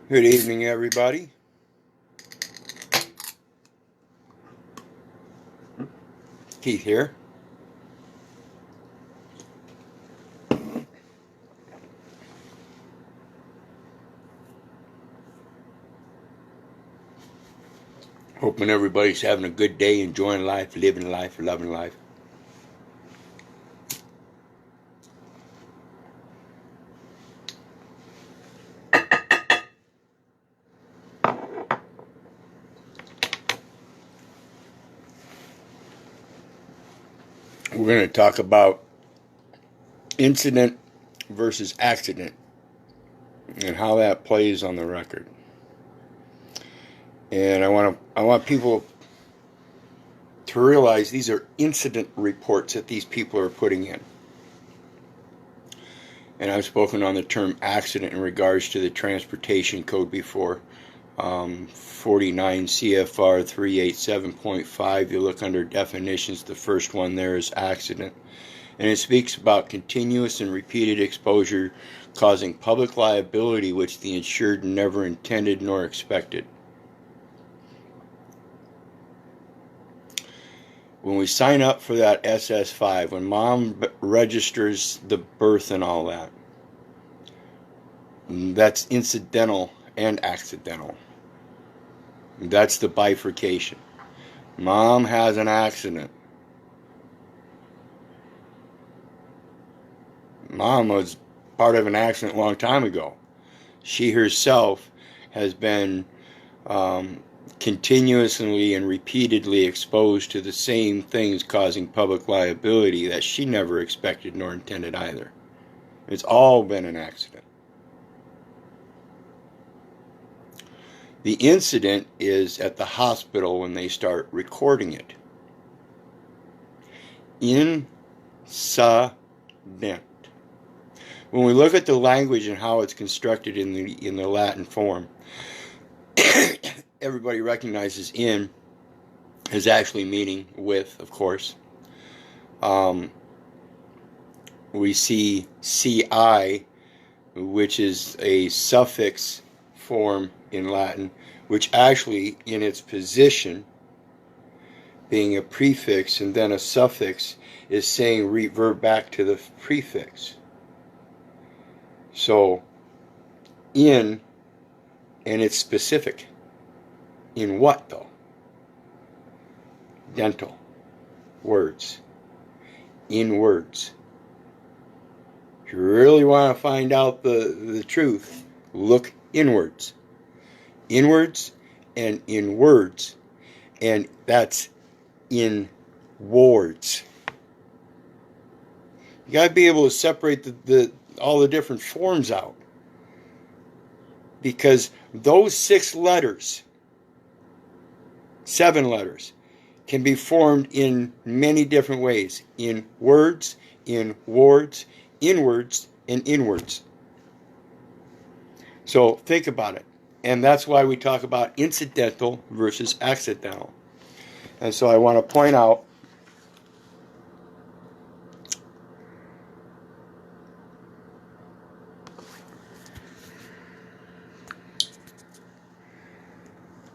Good evening, everybody. Keith here. Hoping everybody's having a good day, enjoying life, living life, loving life. We're going to talk about incident versus accident and how that plays on the record. And I want people to realize these are incident reports that these people are putting in. And I've spoken on the term accident in regards to the transportation code before. 49 CFR 387.5. You look under definitions, the first one there is accident. And it speaks about continuous and repeated exposure causing public liability which the insured never intended nor expected. When we sign up for that SS5, when mom registers the birth and all that, that's incidental and accidental. That's the bifurcation. Mom has an accident. Mom was part of an accident a long time ago. She herself has been continuously and repeatedly exposed to the same things causing public liability that she never expected nor intended either. It's all been an accident. The incident is at the hospital when they start recording it. Incident. When we look at the language and how it's constructed in the Latin form, everybody recognizes in as actually meaning with, of course. We see ci, which is a suffix form in Latin, which actually in its position, being a prefix and then a suffix, is saying revert back to the prefix. So, in, and it's specific. In what, though? Dental. Words. In words. If you really want to find out the truth, look inwards. Inwards and in words. And that's in wards. You got to be able to separate all the different forms out. Because those 7 letters, can be formed in many different ways. In words, in wards, inwards, and inwards. So think about it. And that's why we talk about incidental versus accidental. And so I want to point out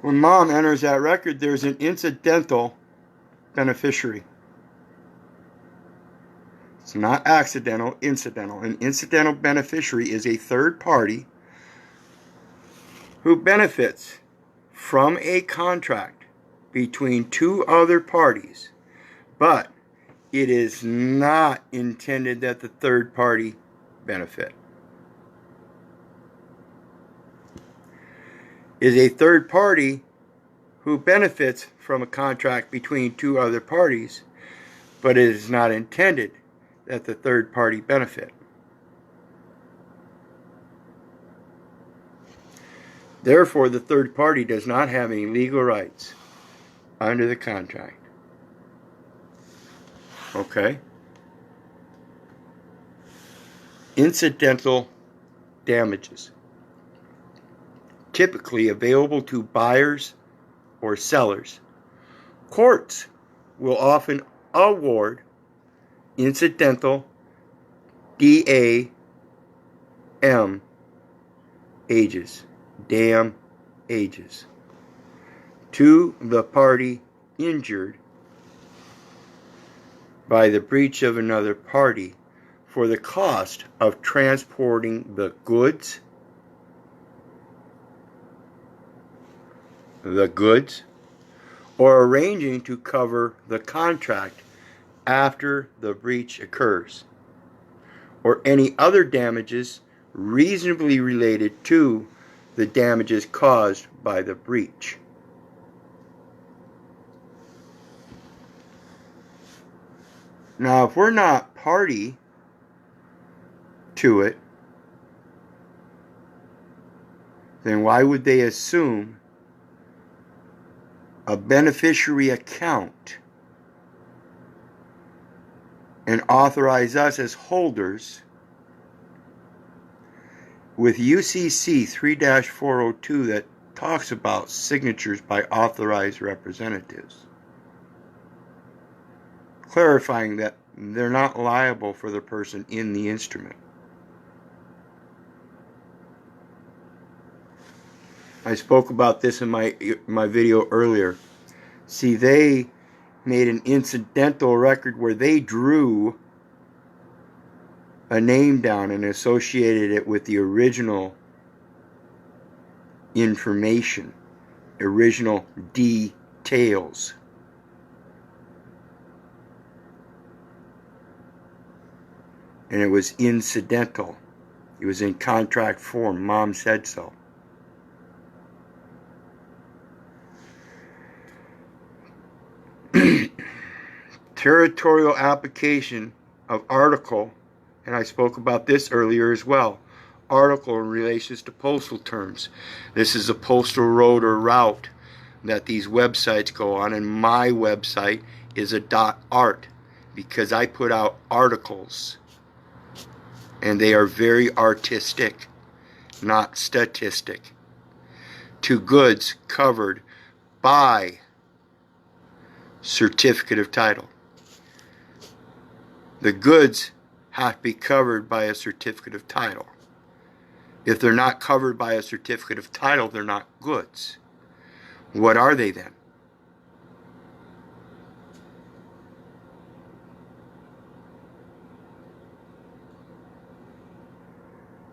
when mom enters that record, there's an incidental beneficiary. It's not accidental, incidental. An incidental beneficiary is a third party who benefits from a contract between two other parties, but it is not intended that the third party benefit. Is a third party who benefits from a contract between two other parties, but it is not intended that the third party benefit. Therefore, the third party does not have any legal rights under the contract. Okay? Incidental damages. Typically available to buyers or sellers. Courts will often award incidental DAM damn ages to the party injured by the breach of another party for the cost of transporting the goods, or arranging to cover the contract after the breach occurs, or any other damages reasonably related to the damages caused by the breach. Now, if we're not party to it, then why would they assume a beneficiary account and authorize us as holders with UCC 3-402 that talks about signatures by authorized representatives, clarifying that they're not liable for the person in the instrument. I spoke about this in my video earlier. See, they made an incidental record where they drew a name down and associated it with the original information, original details. And it was incidental. It was in contract form. Mom said so. Territorial application of article, and I spoke about this earlier as well. Article in relations to postal terms. This is a postal road or route that these websites go on, and my website is a .art because I put out articles, and they are very artistic, not statistic, to goods covered by certificate of title. The goods have to be covered by a certificate of title. If they're not covered by a certificate of title, they're not goods. What are they then?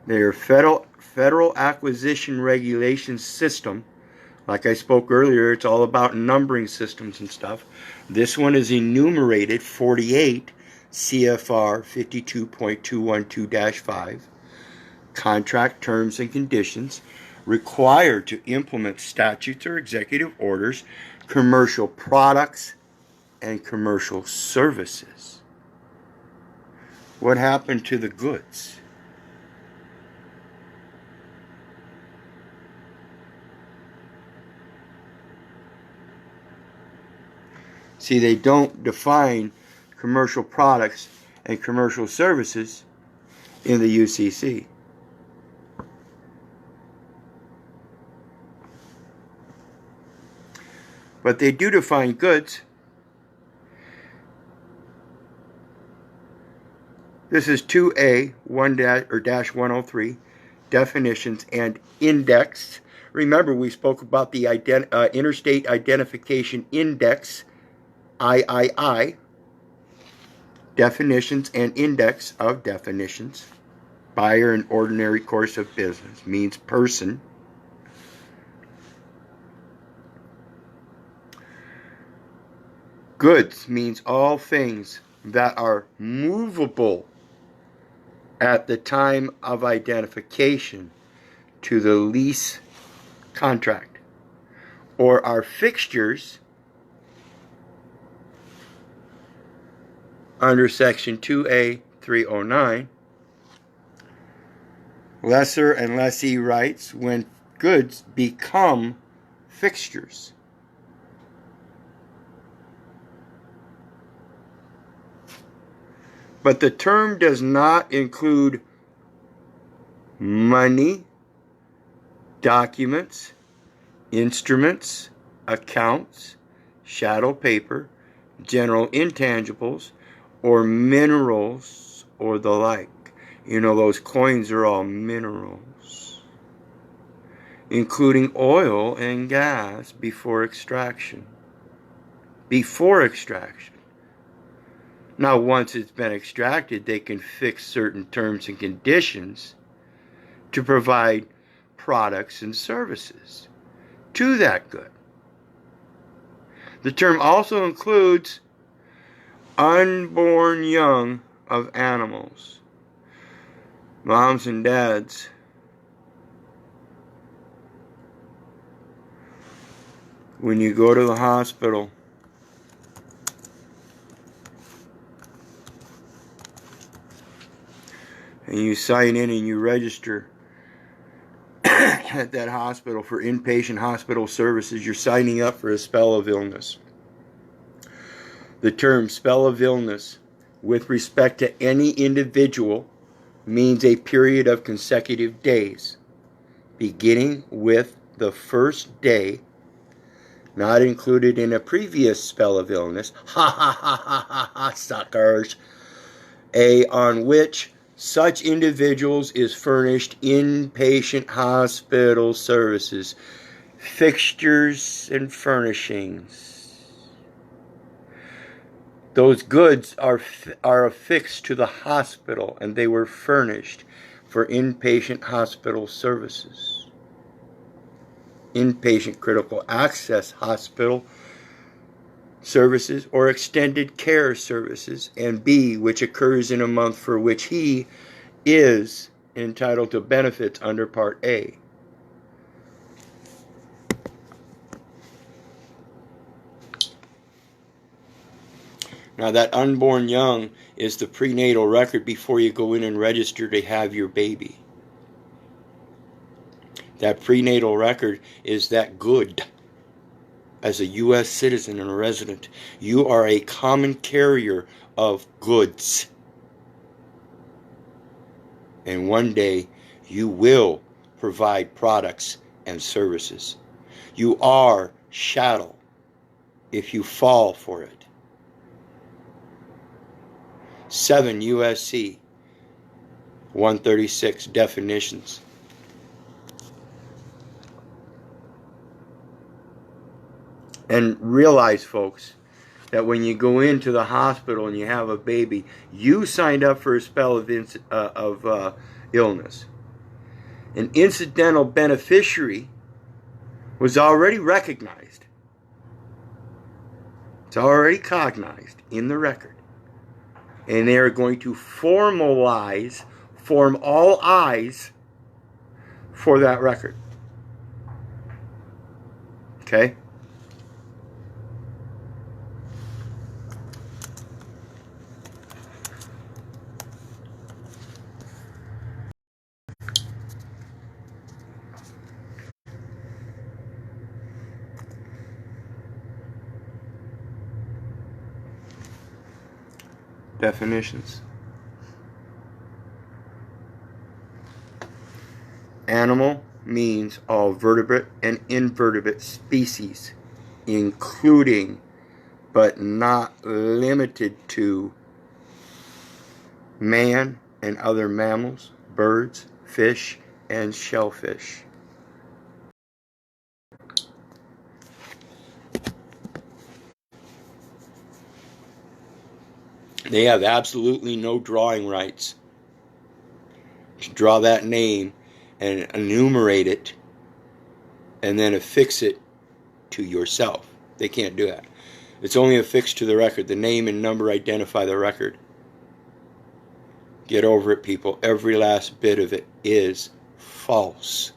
They are federal acquisition regulation system. Like I spoke earlier, it's all about numbering systems and stuff. This one is enumerated 48 CFR 52.212-5. Contract terms and conditions required to implement statutes or executive orders, commercial products, and commercial services. What happened to the goods? See, they don't define commercial products and commercial services in the UCC. But they do define goods. This is 2A 1-103, definitions and index. Remember, we spoke about the Interstate Identification Index, III, definitions and index of definitions. Buyer in ordinary course of business means person. Goods means all things that are movable at the time of identification to the lease contract, or are fixtures under Section 2A 309, lessor and lessee rights when goods become fixtures. But the term does not include money, documents, instruments, accounts, chattel paper, general intangibles, or minerals or the like. You know, those coins are all minerals. including oil and gas before extraction. Before extraction. Now, once it's been extracted, they can fix certain terms and conditions to provide products and services to that good. The term also includes unborn young of animals. Moms and dads, when you go to the hospital, and you sign in and you register at that hospital for inpatient hospital services, you're signing up for a spell of illness. The term spell of illness, with respect to any individual, means a period of consecutive days, beginning with the first day not included in a previous spell of illness, ha ha ha ha ha ha, suckers, on which such individuals is furnished inpatient hospital services, fixtures and furnishings. Those goods are affixed to the hospital, and they were furnished for inpatient hospital services. Inpatient critical access hospital services or extended care services, and B, which occurs in a month for which he is entitled to benefits under Part A. Now, that unborn young is the prenatal record before you go in and register to have your baby. That prenatal record is that good. As a U.S. citizen and a resident, you are a common carrier of goods. And one day, you will provide products and services. You are chattel if you fall for it. 7 U.S.C. 136 definitions. And realize, folks, that when you go into the hospital and you have a baby, you signed up for a spell of illness. An incidental beneficiary was already recognized. It's already cognized in the record. And they are going to form all eyes for that record. Okay? Definitions. Animal means all vertebrate and invertebrate species, including but not limited to man and other mammals, birds, fish, and shellfish. They have absolutely no drawing rights to draw that name and enumerate it and then affix it to yourself. They can't do that. It's only affixed to the record. The name and number identify the record. Get over it, people. Every last bit of it is false.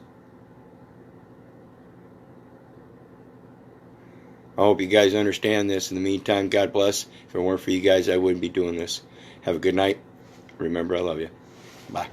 I hope you guys understand this. In the meantime, God bless. If it weren't for you guys, I wouldn't be doing this. Have a good night. Remember, I love you. Bye.